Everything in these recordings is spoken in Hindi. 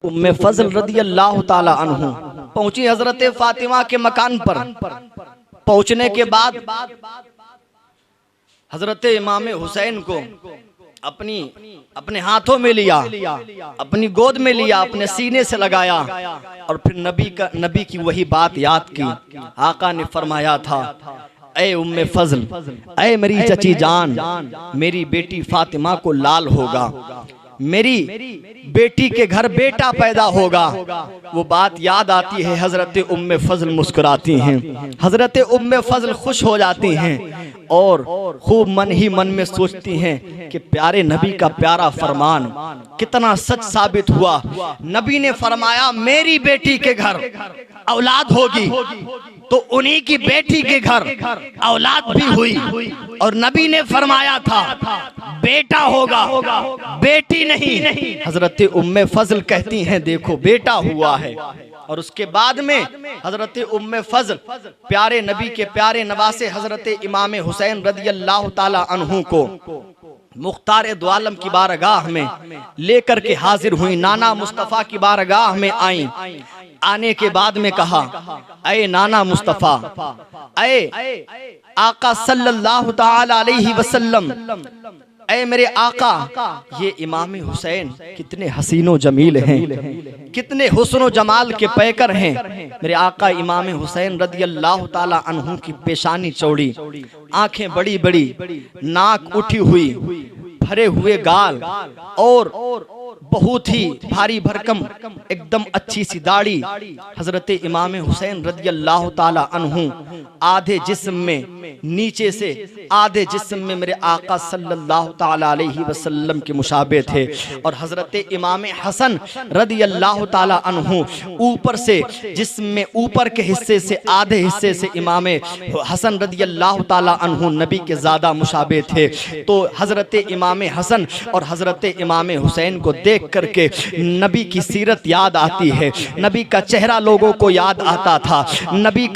उम्मे फजल रदी अल्लाह ताला अन्हु पहुंची हजरत फातिमा के मकान पर। पहुंचने के बाद हजरत इमाम हुसैन को अपने हाथों में लिया, अपनी गोद में लिया, अपने सीने से लगाया और फिर नबी की वही बात याद की। आका ने फरमाया था, ऐ उम्मे फजल, ऐ मेरी चची जान, मेरी बेटी फातिमा को लाल होगा, मेरी बेटी के घर बेटा पैदा होगा। वो बात याद आती है, हजरत उम्मे फजल मुस्कुराती हैं, हजरत उम्मे फजल खुश हो जाती हैं और खूब मन ही मन में सोचती हैं कि प्यारे नबी का प्यारा फरमान कितना सच साबित हुआ। नबी ने फरमाया मेरी बेटी के घर औलाद होगी, तो उन्हीं की बेटी के घर औलाद भी हुई और नबी ने फरमाया था बेटा होगा, बेटी नहीं। हजरत उम्मे फजल कहती हैं देखो बेटा हुआ है। और उसके बाद में हजरत उम्मे फजल प्यारे नबी के प्यारे नवासे हजरत इमाम हुसैन रदी अल्लाह ताला अन्हु को मुख्तार दो आलम की बारगाह में लेकर के हाजिर हुई, नाना मुस्तफ़ा की बारगाह में आई। आने के बाद में कहा, ऐ नाना मुस्तफ़ा, ऐ आका सल्लल्लाहु ताला अलैहि वसल्लम, ऐ मेरे आका, ये इमाम हुसैन कितने हसीनो जमील हैं, कितने हुस्नो जमाल के पैकर हैं। मेरे आका इमाम हुसैन रदी अल्लाह ताला अन्हु की पेशानी चौड़ी, आंखें बड़ी बड़ी, नाक उठी हुई, भरे हुए गाल और बहुत ही भारी भरकम एकदम अच्छी सी दाढ़ी। हजरत इमाम हुसैन रदी अल्लाह ताला अन्हु आधे जिस्म में, नीचे से आधे जिस्म में मेरे आका सल्लल्लाहु ताला अलैहि वसल्लम के मुशाबे थे। और हजरत इमाम हसन रदी अल्लाह ताला अन्हु ऊपर से जिस्म में ऊपर के हिस्से से आधे हिस्से से इमाम हसन रदी अल्लाह ताला अन्हु नबी के ज़्यादा मुशाबे थे। तो हजरत इमाम हसन और हजरत इमाम हुसैन को देख करके नबी की सीरत याद आती है, नबी का चेहरा लोगों को याद आता था, नबी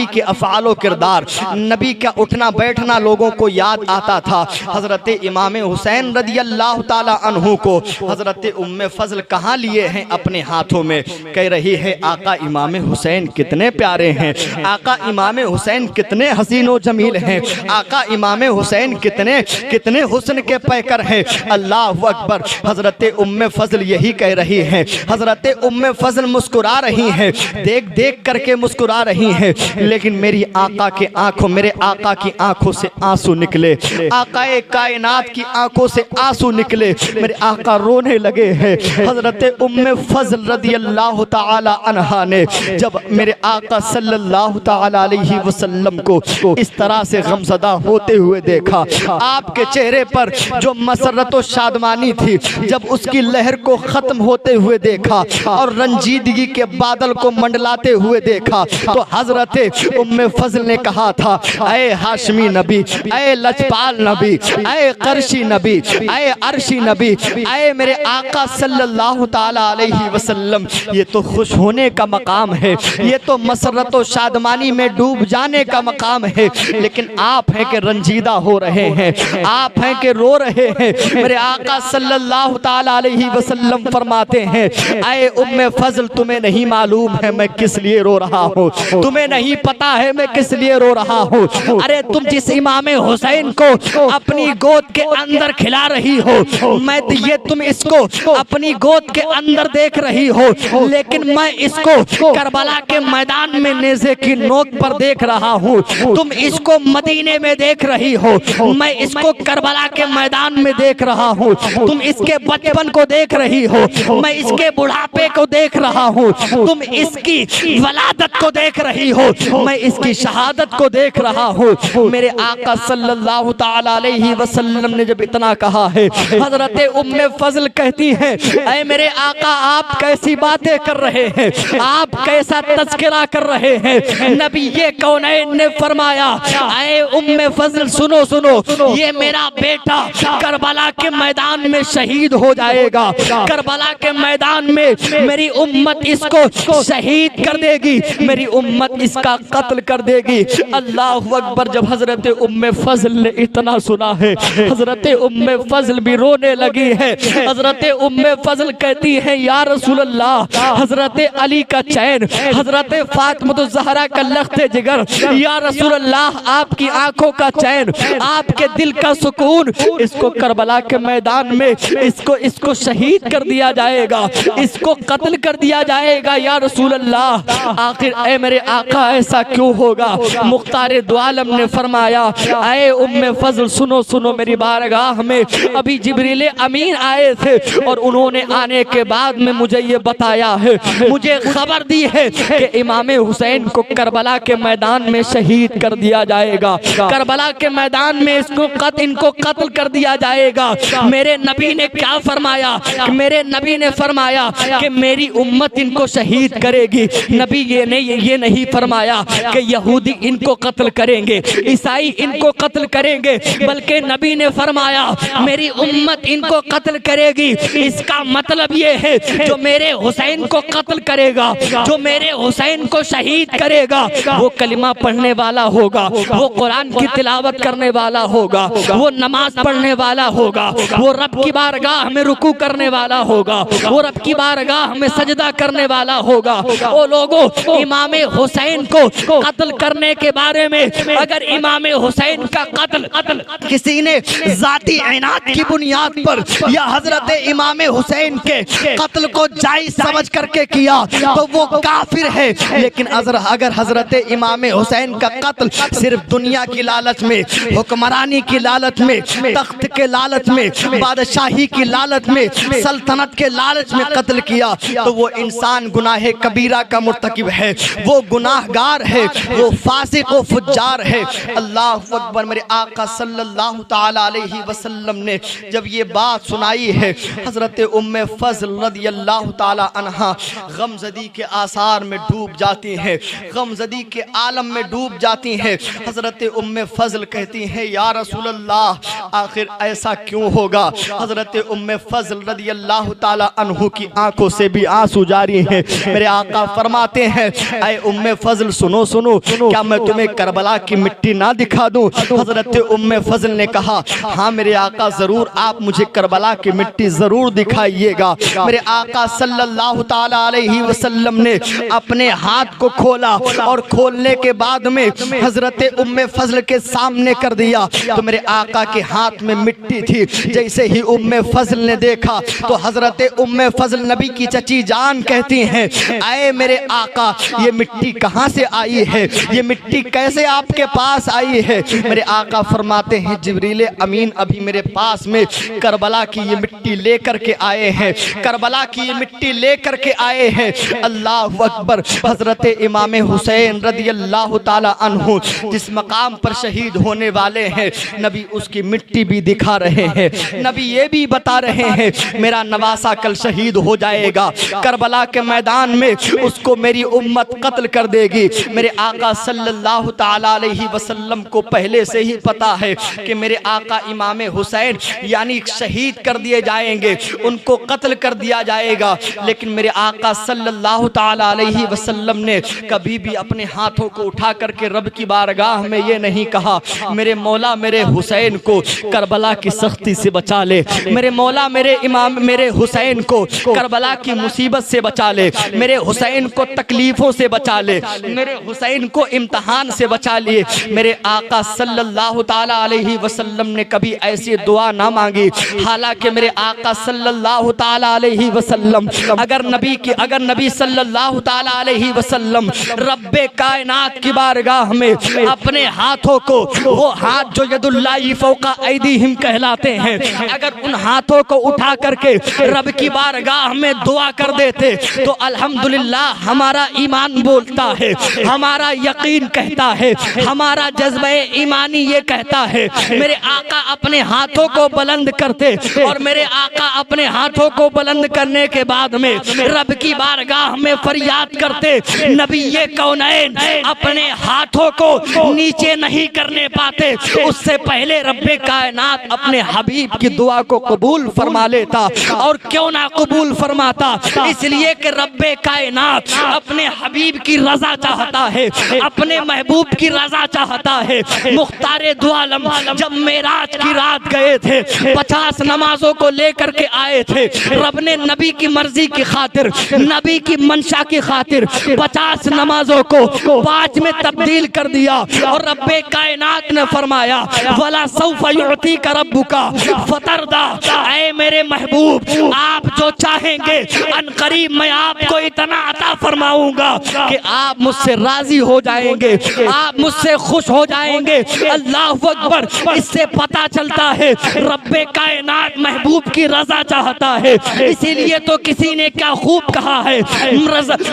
के अफ़आल किरदार, नबी का उठना बैठना लोगों को याद आता था। हजरत इमाम हुसैन रदी अल्लाह ताला अन्हु को हजरत उम्मे फजल कहाँ लिए हैं अपने हाथों में, कह रही है आका इमाम हुसैन कितने प्यारे हैं, आका इमाम हुसैन कितने हसीनो जमील हैं, आका इमाम हुसैन कितने हुस्न के पैकर हैं। अल्लाह अकबर। हजरत उम्मे फजल यही कह रही हैं, हजरत उम्मे फजल मुस्कुरा रही हैं, देख देख करके मुस्कुरा रही हैं, लेकिन मेरी आका के आंखों, मेरे आका की आंखों से आंसू निकले, आकाए कायनात की आंखों से आंसू निकले, मेरे आका रोने लगे हैं। हजरत उम्मे फजल रदी अल्लाह ताला अन्हा ने जब मेरे आका सल्लल्लाहु ताला अलैहि वसल्लम को इस तरह से गमज़दा होते हुए देखा, आपके चेहरे पर जो मसरत और शादमानी थी, जब उसकी लहर को खत्म होते हुए देखा और रंजीदगी के बादल को मंडलाते हुए देखा, तो हजरत उम्मे फजल ने कहा था, ऐ हाशमी नबी, ऐ लजपाल नबी, ऐ करशी नबी, ऐ अर्शी नबी, ऐ मेरे आका सल्लल्लाहु ताला अलैहि वसल्लम, ये तो खुश होने का मकाम है, ये तो मसरत और शादमानी में डूब जाने का मकाम है, लेकिन आप हैं कि रंजीदा हो रहे हैं, आप हैं कि रो रहे हैं। मेरे आका सल्लल्लाहु ताला अलैहि वसल्लम फरमाते हैं, ऐ उम्मे फजल, तुम्हें नहीं मालूम है मैं किस लिए रो रहा हूँ, तुम्हें नहीं पता है मैं किस लिए रो रहा हूँ। अरे तुम जिस इमाम हुसैन को अपनी गोद के अंदर खिला रही हो, मैं ये तुम इसको अपनी गोद के अंदर देख रही हो, लेकिन मैं इसको करबला के मैदान में नेज़े की नोक पर देख रहा हूँ। तुम इसको मदीने में देख रही हो, मैं इसको करबला के मैदान में देख रहा हूँ। तुम इसके बचपन को देख रही हो, मैं इसके बुढ़ापे को देख रहा हूँ। तुम इसकी वलादत को देख रही हो, मैं इसकी शहादत को देख रहा हूँ। मेरे आका सल्लल्लाहु ताला अलैहि वसल्लम ने जब इतना कहा है, हजरत उम्मे फजल कहती हैं, ऐ मेरे आका आप कैसी बातें कर रहे हैं, आप कैसा तज़किरा कर रहे हैं। नबी ये कौनैन ने फरमाया, ऐ उम्मे फजल सुनो सुनो, ये मेरा बेटा करबला के मैदान में शहीद हो जाए जाएगा। करबला के मैदान में मेरी उम्मत इसको शहीद कर देगी, मेरी उम्मत इसका कत्ल कर देगी। अल्लाह अकबर। जब हजरत उम्मे फजल ने इतना सुना है, हजरत उम्मे फजल भी रोने लगी है। हजरत उम्मे फजल कहती है या रसूल अल्लाह, हजरत अली का चैन, हजरत फातिमा ज़हरा का लख्ते जिगर, या रसूल अल्लाह आपकी आंखों का चैन, आपके दिल का सुकून, इसको करबला के मैदान में इसको शहीद कर दिया जाएगा, इसको कत्ल कर दिया जाएगा या रसूल अल्लाह। आखिर ऐ मेरे आका ऐसा क्यों होगा? मुख्तार दो आलम ने फरमाया, ऐ उम्मे फजल सुनो सुनो, मेरी बारगाह में अभी जिब्रील अमीन आए थे और उन्होंने आने के बाद में मुझे ये बताया है, मुझे खबर दी है कि इमाम हुसैन को करबला के मैदान में शहीद कर दिया जाएगा, करबला के मैदान में इनको कत्ल कर दिया जाएगा। मेरे नबी ने क्या फरमाया? मेरे नबी ने फरमाया कि मेरी उम्मत इनको शहीद करेगी। नबी ये नहीं फरमाया कि यहूदी इनको कत्ल करेंगे, ईसाई इनको कत्ल करेंगे, बल्कि नबी ने फरमाया मेरी उम्मत इनको कत्ल करेगी। इसका मतलब ये है जो मेरे हुसैन को कत्ल करेगा, जो मेरे हुसैन को शहीद करेगा, वो कलिमा पढ़ने वाला होगा, वो कुरान की तिलावत करने वाला होगा, वो नमाज पढ़ने वाला होगा, वो रब की बारगाह में रुकू करने वाला होगा, वो रब की बारगाह में सजदा करने वाला होगा। ओ लोगों, इमाम हुसैन को कत्ल करने के बारे में, अगर इमाम हुसैन का कत्ल किसी ने जाती इनात की बुनियाद पर या हजरत इमाम हुसैन के कत्ल को जायज समझ करके किया तो वो काफिर है। लेकिन अगर हजरत इमाम हुसैन का कत्ल सिर्फ दुनिया की लालच में, हुक्मरानी की लालच में, तख्त के लालच में, बादशाही की लालच में, सल्तनत के लालच में कत्ल किया तो वो इंसान गुनाह कबीरा का मुर्तकिब है, वो गुनाहगार है, वो फासिक व फुज्जार है। अल्लाह अकबर। मेरे आका सल्लल्लाहु ताला अलैहि वसल्लम ने जब ये बात सुनाई है, हजरत उम्मे फजल रदियल्लाहु ताला अन्हा गमज़दी के आसार में डूब जाती हैं, गमज़दी के आलम में डूब जाती हैं। हजरत उम्मे फजल कहती हैं या रसूल अल्लाह, आखिर ऐसा क्यों होगा? हजरत उम्मे फजल रदियल्लाहु ताला अन्हु की आंखों से भी आंसू जारी हैं। मेरे आका फरमाते हैं, ऐ उम्मे फजल सुनो सुनो, क्या मैं तुम्हें करबला की मिट्टी ना दिखा दूं? हजरत उम्मे फजल ने कहा, हाँ मेरे आका जरूर, आप मुझे करबला की मिट्टी जरूर दिखाइएगा। मेरे आका सल्लल्लाहु ताला अलैहि वसल्लम ने अपने हाथ को खोला और खोलने के बाद में हजरत उम्मे फजल के सामने कर दिया तो मेरे आका के हाथ में मिट्टी थी। जैसे ही उम्मे फजल ने देखा तो हजरत उम्मे फजल नबी की चची जान कहती हैं, आए मेरे आका, ये मिट्टी कहाँ से आई है? ये मिट्टी कैसे आपके पास आई है? मेरे आका फरमाते हैं, जिब्रील अमीन अभी मेरे पास में करबला की ये मिट्टी लेकर के आए हैं, करबला की ये मिट्टी लेकर के आए हैं। अल्लाह अकबर। हजरत इमाम हुसैन रदियल्लाहु ताला अन्हु जिस मकाम पर शहीद होने वाले हैं, नबी उसकी मिट्टी भी दिखा रहे हैं। नबी ये भी बता रहे हैं, मेरा नवासा कल शहीद हो जाएगा, करबला के मैदान में उसको मेरी उम्मत कत्ल कर देगी। मेरे आका सल्लल्लाहु ताला अलैहि वसल्लम को पहले से ही पता है कि मेरे आका इमाम हुसैन यानी शहीद कर दिए जाएंगे, उनको कत्ल कर दिया जाएगा। लेकिन मेरे आका सल्लल्लाहु ताला अलैहि वसल्लम ने कभी भी अपने हाथों को उठा करके रब की बारगाह में ये नहीं कहा, मेरे मौला मेरे हुसैन को करबला की सख्ती से बचा ले, मेरे मौला मेरे इमाम मेरे हुसैन को करबला की मुसीबत से बचा ले, मेरे हुसैन को तकलीफों से बचा ले, मेरे हुसैन को इम्तहान से बचा लिए। मेरे आका सल्लल्लाहु ताला अलैहि वसल्लम ने कभी ऐसी दुआ ना मांगी। हालांकि मेरे आका सल्लल्लाहु ताला अलैहि वसल्लम अगर नबी सल्लल्लाहु ताला अलैहि वसल्लम रब्बे कायनात की बारगाह में अपने हाथों को, वो हाथ जो यदुल्लाहि फौका ऐदीहिम कहलाते हैं, अगर उन हाथों को उठा करके रब की बारगाह में दुआ कर देते तो अल्हम्दुलिल्लाह हमारा ईमान बोलता है, हमारा यकीन कहता है, हमारा जज्बे ईमानी ये कहता है। मेरे आका अपने हाथों को बुलंद करते और मेरे आका अपने हाथों को बुलंद करने के बाद में रब की बारगाह में फरियाद करते, नबी ये कौनैन अपने हाथों को नीचे नहीं करने पाते, उससे पहले रब्बे कायनात अपने हबीब की दुआ को कबूल फरमा लेता और क्यों ना कबूल फरमाता, इसलिए कि रब्बे कायनात अपने हबीब की रजा चाहता है, अपने महबूब की रजा चाहता है। मुख्तारे दो आलम जब मेराज की रात गए थे, 50 नमाजों को लेकर के आए थे। रब ने नबी की मर्जी की खातिर, नबी की मंशा की खातिर 50 नमाजों को 5 में तब्दील कर दिया और रब्बे कायनात ने फरमाया वला सौफा युअतीका रब्बुका फतरदा, ऐ मेरे महबूब आप जो चाहेंगे अनकरीब मैं आपको इतना अता फरमाऊंगा कि आप मुझसे राजी हो जाएंगे, आप मुझसे खुश हो जाएंगे। अल्लाह अकबर। इससे पता चलता है रब्बे कायनात महबूब की रजा चाहता है। इसीलिए तो किसी ने क्या खूब कहा है,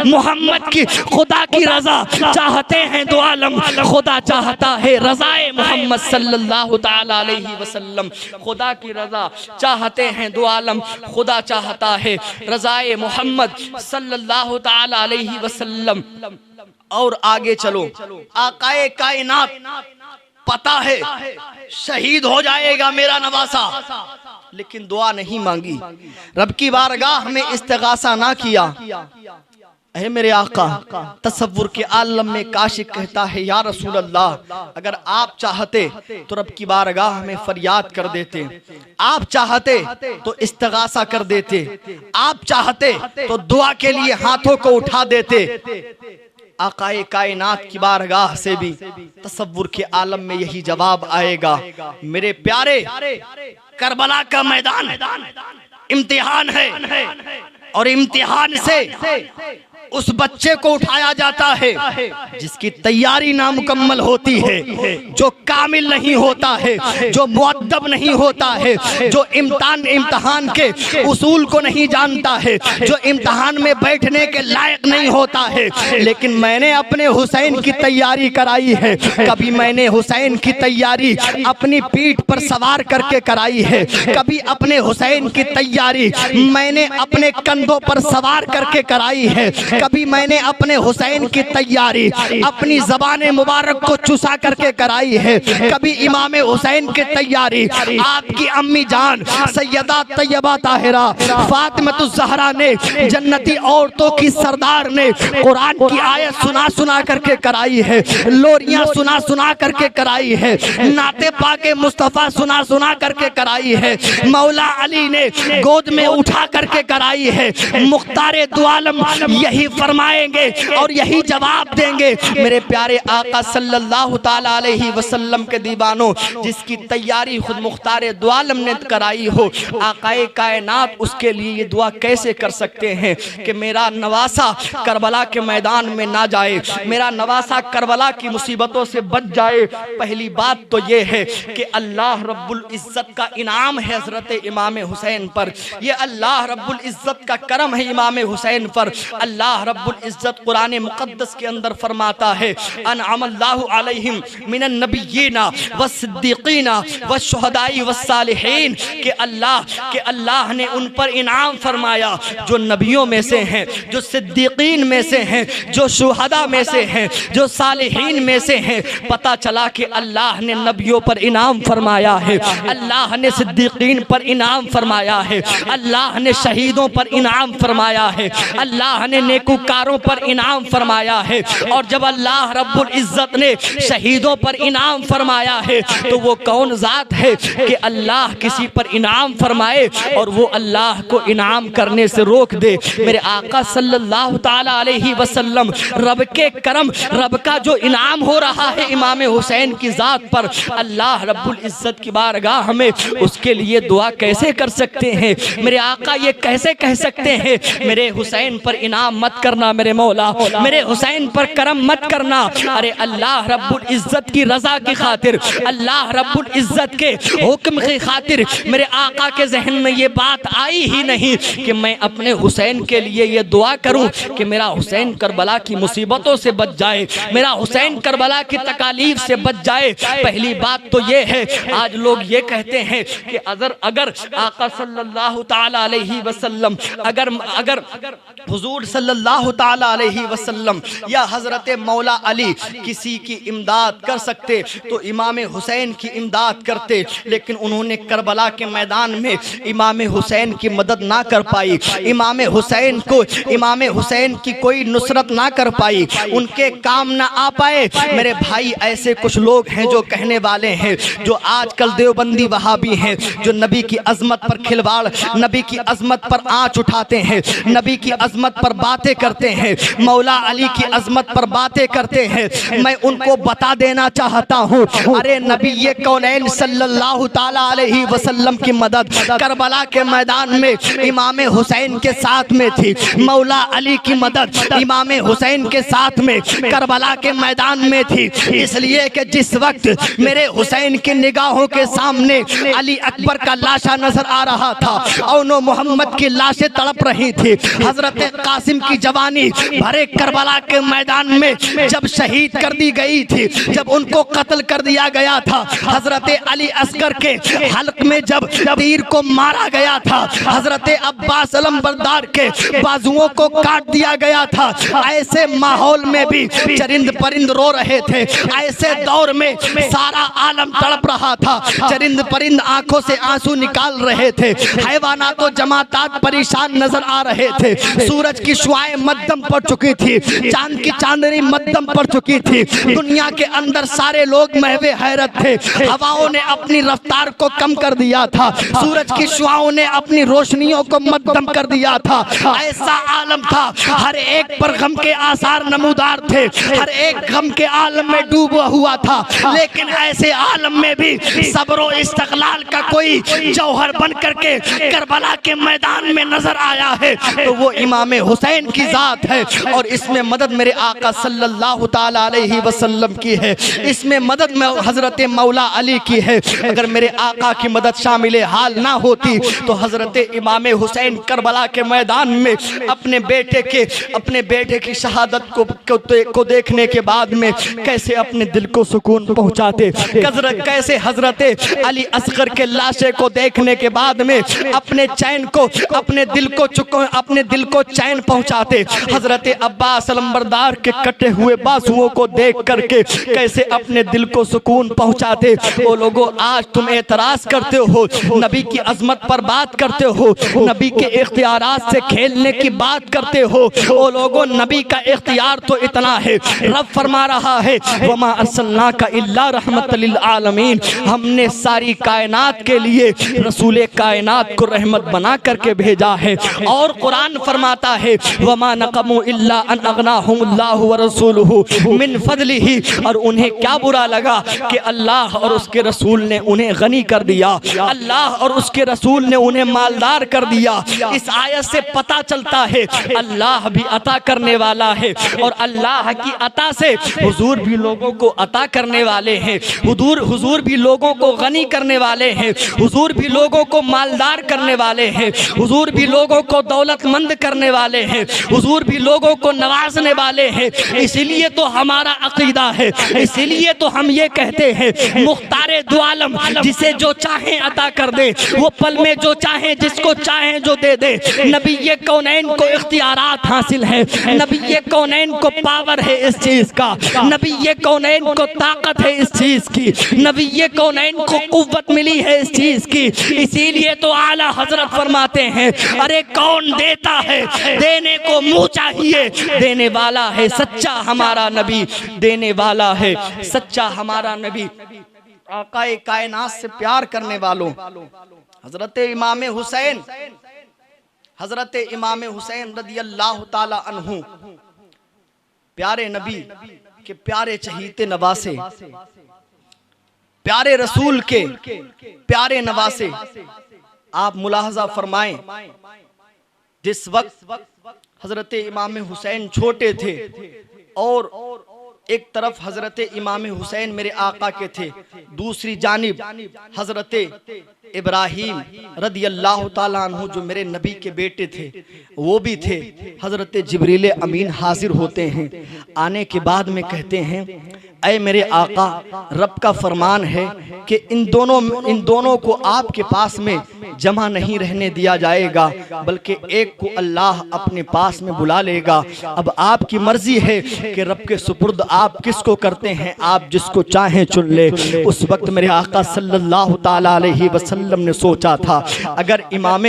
मोहम्मद की खुदा की रजा चाहते हैं दो आलम, खुदा चाहता है रज़ाए मोहम्मद सल्लल्लाहु ताला अलैहि वसल्लम, खुदा की रजा चाहते हैं दो आलम, खुदा चाहता है रज़ाए मोहम्मद सल्लल्लाहु ताला अलैहि वसल्लम। और आगे चलो, आकाए कायनात पता है शहीद हो जाएगा मेरा नवासा, लेकिन दुआ नहीं मांगी, रब की बारगाह में इस्तिगासा ना किया। है मेरे आका, तसव्वुर के आलम में काशिक कहता है या रसूल अल्लाह, अगर आप चाहते तो रब की बारगाह में फरियाद कर देते, आप चाहते तो इस्तिगासा कर देते, आप चाहते तो दुआ के लिए हाथों को उठा देते। आकाए कायनात की बारगाह से भी तसव्वुर के आलम में यही जवाब आएगा। मेरे प्यारे, करबला का मैदान इम्तिहान है और इम्तिहान से उस बच्चे को उठाया जाता है जिसकी तैयारी नामुकम्मल होती है, जो कामिल नहीं होता है, जो मुअद्दब नहीं होता है, जो इम्तिहान के उसूल को नहीं जानता है, जो इम्तिहान में बैठने के लायक नहीं होता है। लेकिन मैंने अपने हुसैन की तैयारी कराई है, कभी मैंने हुसैन की तैयारी अपनी पीठ पर सवार करके कराई है, कभी अपने हुसैन की तैयारी मैंने अपने कंधों पर सवार करके कराई है, कभी मैंने अपने हुसैन की तैयारी अपनी ज़बान मुबारक को चुसा करके कराई है, कभी इमाम हुसैन की तैयारी आपकी अम्मी जान सैयदा तैयबा ताहिरा फातिमा ज़हरा ने, जन्नती औरतों की सरदार ने कुरान की आयत सुना सुना करके कराई है, लोरियां सुना सुना करके कराई है, नाते पाके मुस्तफ़ा सुना सुना करके कराई है, मौला अली ने गोद में उठा करके कराई है। मुख्तारे दो आलम यही फरमाएंगे और यही जवाब देंगे। मेरे प्यारे आका सल्लल्लाहु ताला अलैहि वसल्लम के दीवानों, जिसकी तैयारी खुद मुख्तारे दो आलम ने कराई हो, आकाए कायनात उसके लिए ये दुआ कैसे कर सकते हैं कि मेरा नवासा करबला के मैदान में ना जाए, मेरा नवासा करबला की मुसीबतों से बच जाए। पहली बात तो ये है कि अल्लाह रब्बुल इज्जत का इनाम है हजरत इमाम हुसैन पर, ये अल्लाह रब्बुल इज्जत का करम है इमाम हुसैन पर। अल्लाह रब्बुल इज्जत कुरान मुक़द्दस के अंदर फरमाता है अनअमल्लाहु अलैहिम मिनन नबिय्यीना वस्सिद्दीक़ीना वश्शुहदाई वस्सालिहीन, कि अल्लाह ने उन पर इनाम फरमाया जो नबियों में से हैं, जो सिद्दीकीन में से हैं, जो शुहदा में से हैं, जो सालिहीन में से हैं। पता चला कि अल्लाह ने नबियों पर इनाम फरमाया है, अल्लाह ने सिद्दीकीन पर इनाम फरमाया है, अल्लाह ने शहीदों पर इनाम फरमाया है, अल्लाह ने नेकूकारों पर इनाम फरमाया है। और जब अल्लाह रब्बुल इज्जत ने शहीदों पर इनाम फरमाया है तो वो कौन ज़ात है कि अल्लाह किसी पर इनाम फरमाए और वो अल्लाह को इनाम करने से रोक दे। मेरे आका सल्लल्लाहु ताला अलैहि वसल्लम, रब के करम, रब का जो इनाम हो रहा है इमाम हुसैन की ज़ात पर, अल्लाह रब्बुल इज्जत की बारगाह में उसके लिए दुआ कैसे कर सकते हैं? मेरे आका ये कैसे कह सकते हैं मेरे हुसैन पर इनाम मत करना मेरे मौला, मेरे हुसैन पर करम मत करना? अरे अल्लाह रब्बुल इज्जत की रजा की खातिर, अल्लाह रब्बुल इज्जत के हुक्म की खातिर मेरे आका के जहन में ये बात आई ही नहीं कि मैं अपने हुसैन के लिए ये दुआ करूं कि मेरा हुसैन करबला की मुसीबतों से बच जाए, मेरा हुसैन करबला की तकालीफ से बच जाए। पहली बात तो ये है, आज लोग ये कहते हैं कि अगर आका सल्लल्लाहु ताला अलैहि वसल्लम अगर हुजूर सल्लल्लाहु ताला अलैहि वसल्लम या हजरत मौला अली किसी की इमदाद कर सकते तो इमाम हुसैन की इमदाद करते, लेकिन उन्होंने करबला के मैदान में इमाम हुसैन की मदद ना कर पाई, इमाम हुसैन की कोई नुसरत ना कर पाई, उनके काम ना आ पाए। मेरे भाई ऐसे कुछ लोग हैं जो कहने वाले हैं, जो आजकल देवबंदी वहाबी हैं, जो नबी की अजमत पर खिलवाड़, नबी की अजमत पर आंच उठाते हैं, नबी की अजमत पर बातें करते हैं, मौला अली की अजमत पर बातें करते हैं। मैं उनको बता देना चाहता हूँ, अरे नबी ये कौनैन सल्लल्लाहु ताला अलैहि वसल्लम की मदद करबला के मैदान में इमाम हुसैन के साथ में थी, मौला अली की मदद इमाम हुसैन के साथ में करबला के मैदान में थी। इसलिए कि जिस वक्त मेरे हुसैन की निगाहों के सामने अली अकबर का लाशा नजर आ रहा था, औनो मोहम्मद की लाशें तड़प रही थी, हजरत कासिम की जवानी भरे करबला के मैदान में जब शहीद कर दी गई थी, जब उनको कत्ल कर दिया गया था, हजरत अली असगर के हल्क में जब तीर को मारा गया था, हजरत अब्बास अलमबरदार के बाजुओं को काट दिया गया था, ऐसे माहौल में भी चरिंद परिंद रो रहे थे, ऐसे दौर में सारा आलम तड़प रहा था, चरिंद परिंद आंखों से आंसू निकाल रहे थे, हैवानात तो जमातात परेशान नजर आ रहे थे, सूरज की शुआएं मध्यम पड़ चुकी थी, चांद की चांदनी मध्यम पड़ चुकी थी, दुनिया के अंदर सारे लोग महवे हैरत थे, हवाओं ने अपनी रफ्तार को कम कर दिया था, सूरज की शुआओं ने अपनी रोशनियों को मध्यम कर दिया था, ऐसा आलम था, हर एक पर गम के आसार नमूदार थे, हर एक गम के आलम में डूबा हुआ था, लेकिन ऐसे आलम में भी सब्र और इस्तक़लाल का कोई जौहर बन करके करबला के मैदान में नजर आया है, तो वो इमाम हुसैन की जात है। और इसमें मदद मेरे आका सल्लल्लाहु ताला अलैहि वसल्लम की है, इसमें मदद में हजरत मौला अली की है। अगर मेरे आका की मदद शामिल हाल ना होती तो हजरत इमाम हुसैन करबला के मैदान में अपने बेटे की शहादत को देखने के बाद में कैसे अपने दिल को सुकून पहुंचाते, कैसे हजरत अली असगर के लाशे को देखने के बाद में अपने चैन को अपने दिल को चैन पहुंचाते, हजरत अब्बास अलमबरदार के कटे हुए बाजुओं को देख करके कैसे अपने दिल को सुकून पहुंचाते। वो लोगों आज तुम एतराज करते हो, नबी की अजमत पर बात करते हो, नबी के इख्तियारात से खेलने की बात करते हो, वो लोगों नबी का इख्तियार तो इतना है, रब फरमा रहा है वमा अर्सलनाका इल्ला रहमतल लिल आलमीन, हमने सारी कायनात के लिए रसूल कायनात को रहमत बना करके भेजा है। और कुरान फरमाता है वमा नक़मू इल्ला अन अगनाहुमुल्लाहु व रसूलुहु मिन फज़लिही, और उन्हें क्या बुरा लगा कि अल्लाह और उसके रसूल ने उन्हें गनी कर दिया, अल्लाह और उसके रसूल ने उन्हें मालदार कर दिया। इस आयत से पता चलता है अल्लाह भी अता करने वाला है, और अल्लाह की अता से हुजूर भी लोगों को अता करने वाले हैं, हुजूर भी लोगों को गनी करने वाले हैं, हुजूर भी लोगों को मालदार करने वाले हैं, हुजूर भी लोगों को दौलतमंद करने वाले हैं, हुजूर भी लोगों को नवाजने वाले हैं। इसीलिए तो हमारा अकीदा है, इसीलिए तो हम ये कहते हैं मुख्तारे दो आलम जिसे जो चाहे अता कर दे, वो पल में जो चाहे जिसको चाहे जो दे दे। नबी ये कौनैन को इख्तियारात हासिल है, नबी ये कौनैन को पावर है इस चीज का, नबी ये कौनैन को ताकत है इस चीज की, नबी ये कौनैन को कुव्वत मिली है इस चीज की। इसीलिए तो आला हजरत फरमाते हैं अरे कौन देता है, देने को मुंह चाहिए, देने वाला है सच्चा हमारा नबी, देने वाला है सच्चा हमारा नबी। आकाए कायनात से प्यार करने वालों हजरत इमाम हुसैन रदियल्लाहु ताला अन्हु, प्यारे नबी के प्यारे चहीते नवासे, प्यारे रसूल के प्यारे नवासे। आप मुलाहजा फरमाएं जिस वक्त हजरत इमाम हुसैन छोटे थे और एक तरफ हजरत इमाम हुसैन मेरे आका के थे, दूसरी जानिब हजरत इब्राहिम रदी अल्लाह ताला अन्हु जो मेरे नबी के बेटे थे वो भी थे। हजरत जिब्रील अमीन हाजिर होते हैं, आने के बाद में कहते हैं ऐ मेरे आका, रब का फरमान है कि इन दोनों को आपके पास में जमा नहीं रहने दिया जाएगा, बल्कि एक को अल्लाह अपने पास में बुला लेगा। अब आपकी मर्जी है कि रब के सुपुर्द आप किसको करते हैं, आप जिसको चाहें चुन ले। उस वक्त मेरे आका सल्लल्लाहु ताला अलैहि वसल्लम ने सोचा था अगर इमाम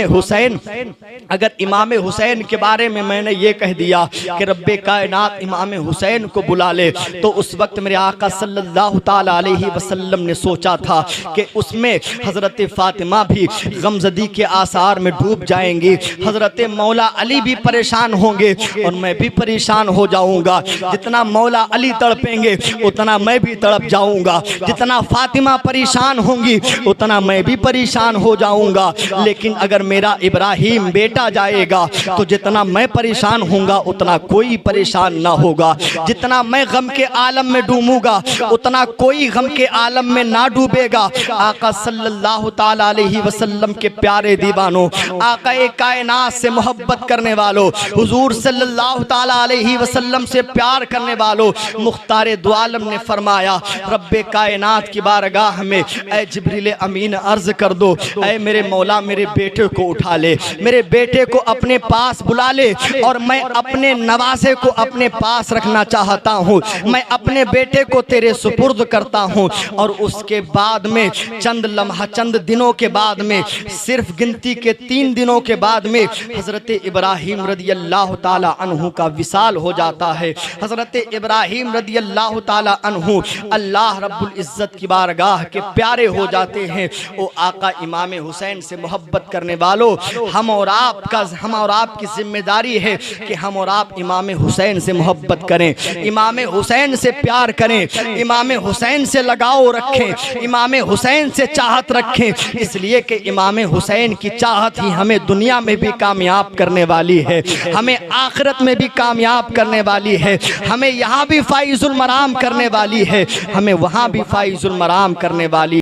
हुसैन के बारे में मैंने ये कह दिया कि रब्बे कायनात इमाम हुसैन को बुला ले, तो उस वक्त मेरे आका सल्लल्लाहु ताला अलैहि वसल्लम ने सोचा था कि उसमें हजरत फातिमा भी गमजदी के आसार में डूब जाएंगी, हजरत मौला अली भी परेशान होंगे और मैं भी परेशान हो जाऊंगा। जितना मौला अली तड़पेंगे उतना मैं भी तड़प जाऊंगा, जितना फातिमा परेशान होंगी उतना मैं भी परेशान हो जाऊंगा। लेकिन अगर मेरा इब्राहिम बेटा जाएगा तो जितना मैं परेशान होऊंगा उतना कोई परेशान ना होगा, जितना मैं गम के आलम में डूबूंगा उतना कोई गम के आलम में ना डूबेगा। आका सल्लल्लाहु ताला अलैहि वसल्लम के प्यारे दीवानों, आका कायनात से मोहब्बत करने वालों, हुजूर सल्लल्लाहु ताला अलैहि वसल्लम से प्यार करने वालों, मुख्तार दो आलम ने फरमाया रब्बे कायनात की बारगाह में ऐ जिब्रील अमीन अर्ज कर दो, ऐ मेरे मौला मेरे बेटे को उठा ले, मेरे बेटे को अपने पास बुला ले और मैं अपने नवासे को अपने पास रखना चाहता हूँ, मैं अपने बेटे को तेरे सुपुर्द करता हूँ। और उसके बाद में चंद लम्हा चंद दिनों के बाद में, सिर्फ गिनती के 3 दिनों के बाद में हजरत इब्राहिम रदी अल्लाह ताला अन्हु का विसाल हो जाता है। हजरत इब्राहिम रदी अल्लाह ताला अन्हु अल्लाह रब्बुल इज्जत की बारगाह के प्यारे हो जाते हैं। वो आका इमाम हुसैन से मोहब्बत करने वालों, हम और आपकी जिम्मेदारी है कि हम और आप इमाम हुसैन से मोहब्बत करें, इमाम हुसैन से प्यार करें, इमाम हुसैन से लगाव रखें, इमाम हुसैन से चाहत रखें, इसलिए कि इमाम हुसैन की चाहत ही हमें दुनिया में भी कामयाब करने वाली है, हमें आखिरत में भी कामयाब करने वाली है, हमें यहाँ भी फाइजुल मराम करने वाली है, हमें वहाँ भी फाइजुल मराम करने वाली